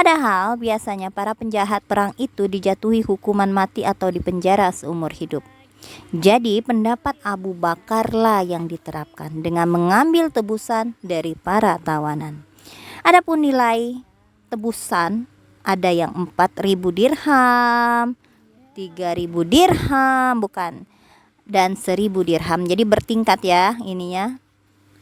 Padahal biasanya para penjahat perang itu dijatuhi hukuman mati atau dipenjara seumur hidup. Jadi pendapat Abu Bakarlah yang diterapkan dengan mengambil tebusan dari para tawanan. Adapun nilai tebusan ada yang 4.000 dirham, 3.000 dirham, bukan, dan 1.000 dirham. Jadi bertingkat ya ininya,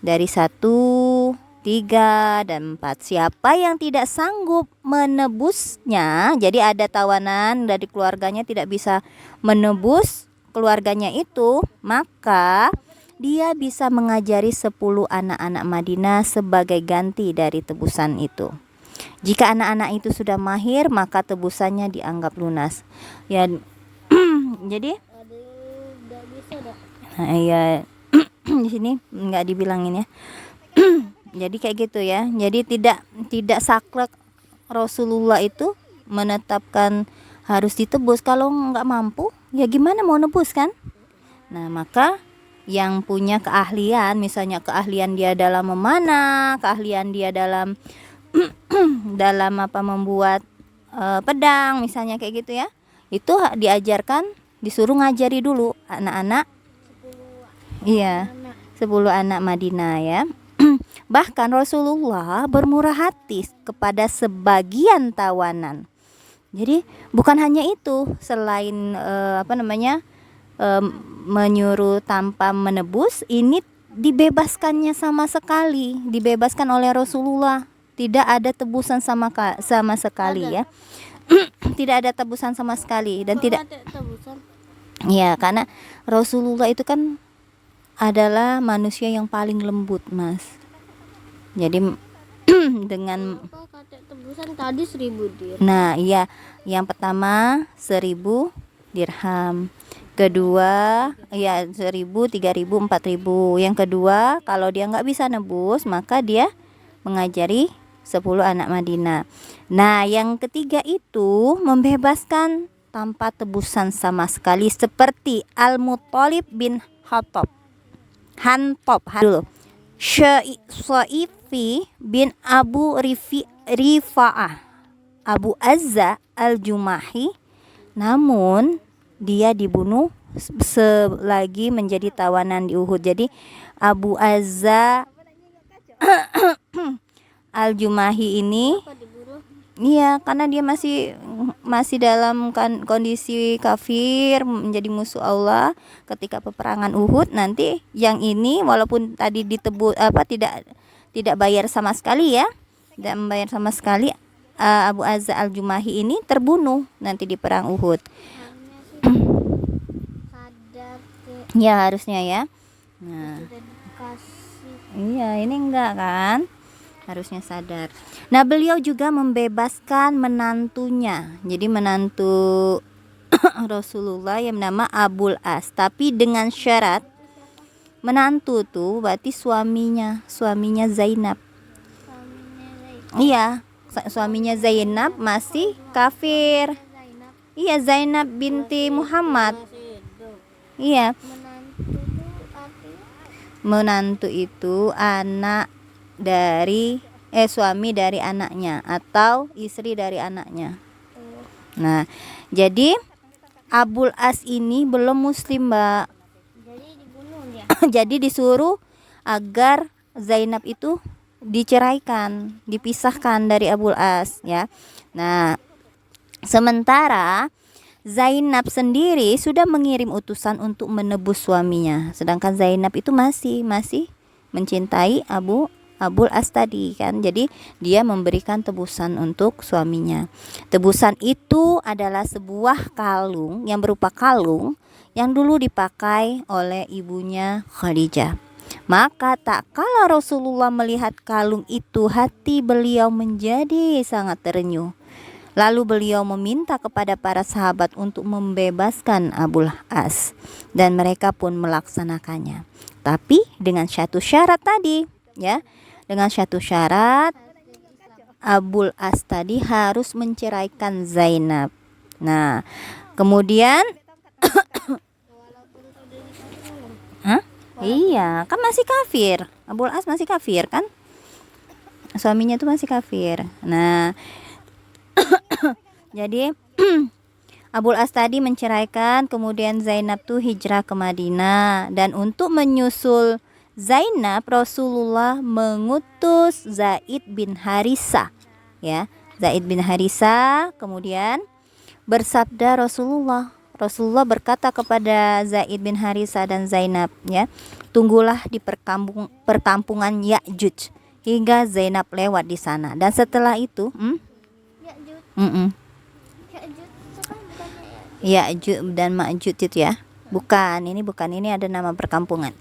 dari 1, 3, dan 4. Siapa yang tidak sanggup menebusnya, jadi ada tawanan dari keluarganya tidak bisa menebus keluarganya itu, maka dia bisa mengajari 10 anak-anak Madinah sebagai ganti dari tebusan itu. Jika anak-anak itu sudah mahir, maka tebusannya dianggap lunas. Ya, jadi nah, ya di sini nggak dibilangin ya. Jadi kayak gitu ya. Jadi tidak saklek Rasulullah itu menetapkan harus ditebus. Kalau nggak mampu, ya gimana mau nebus kan? Nah, maka yang punya keahlian, misalnya keahlian dia dalam memanah, keahlian dia dalam dalam membuat pedang misalnya kayak gitu ya, itu diajarkan, disuruh ngajari dulu anak-anak. Iya, 10 anak Madinah ya. Bahkan Rasulullah bermurah hati kepada sebagian tawanan. Jadi bukan hanya itu, selain menyuruh tanpa menebus, ini dibebaskannya dibebaskan oleh Rasulullah. Tidak ada tebusan sama sekali ya. Tidak ada tebusan sama sekali dan tidak. Ya, karena Rasulullah itu kan adalah manusia yang paling lembut, Mas. Jadi dengan tebusan tadi 1.000 dirham. Nah, iya, yang pertama 1.000 dirham. Kedua, ya 1.000, 3.000, 4.000. Yang kedua, kalau dia nggak bisa nebus, maka dia mengajari 10 anak Madinah. Nah, yang ketiga itu membebaskan tanpa tebusan sama sekali, seperti Al-Muttalib bin Hantob dulu. Syaifi bin Abu Rifa'ah, Abu Azza al-Jumahi, namun dia dibunuh selagi menjadi tawanan di Uhud. Jadi Abu Azza al-Jumahi ini, iya, karena dia masih dalam kondisi kafir, menjadi musuh Allah ketika peperangan Uhud. Nanti yang ini walaupun tadi tidak bayar sama sekali ya, tidak membayar sama sekali, Abu Azza al-Jumahi ini terbunuh nanti di perang Uhud. Ya harusnya ya. Nah, iya, ini enggak kan, harusnya sadar. Nah, beliau juga membebaskan menantunya. Jadi menantu Rasulullah yang bernama Abul As, tapi dengan syarat menantu tuh berarti suaminya Zainab. Iya, suaminya Zainab masih kafir. Iya, Zainab binti Muhammad. Iya. Menantu itu anak dari suami dari anaknya atau istri dari anaknya. Nah, jadi Abul As ini belum muslim, Mbak. Jadi dibunuh dia. Jadi disuruh agar Zainab itu diceraikan, dipisahkan dari Abul As ya. Nah, sementara Zainab sendiri sudah mengirim utusan untuk menebus suaminya, sedangkan Zainab itu masih mencintai Abul As tadi kan. Jadi dia memberikan tebusan untuk suaminya. Tebusan itu adalah sebuah kalung yang berupa kalung yang dulu dipakai oleh ibunya Khadijah. Maka tak kala Rasulullah melihat kalung itu, hati beliau menjadi sangat terenyuh. Lalu beliau meminta kepada para sahabat untuk membebaskan Abul As, dan mereka pun melaksanakannya. Tapi dengan satu syarat tadi, ya. Dengan satu syarat, Abul As tadi harus menceraikan Zainab. Nah, kemudian Iya, kan masih kafir. Abul As masih kafir kan? Suaminya tuh masih kafir. Nah, Jadi Abul As tadi menceraikan, kemudian Zainab tuh hijrah ke Madinah, dan untuk menyusul Zainab Rasulullah mengutus Zaid bin Harithah, ya. Zaid bin Harithah, kemudian bersabda Rasulullah berkata kepada Zaid bin Harithah dan Zainab, ya, tunggulah di perkampungan Ya'juj hingga Zainab lewat di sana. Dan setelah itu, Ya Jud, mm-mm. ya Jud itu kan bukannya ya. Ya'juj dan Ma'juj itu ya. Bukan, ini ada nama perkampungan.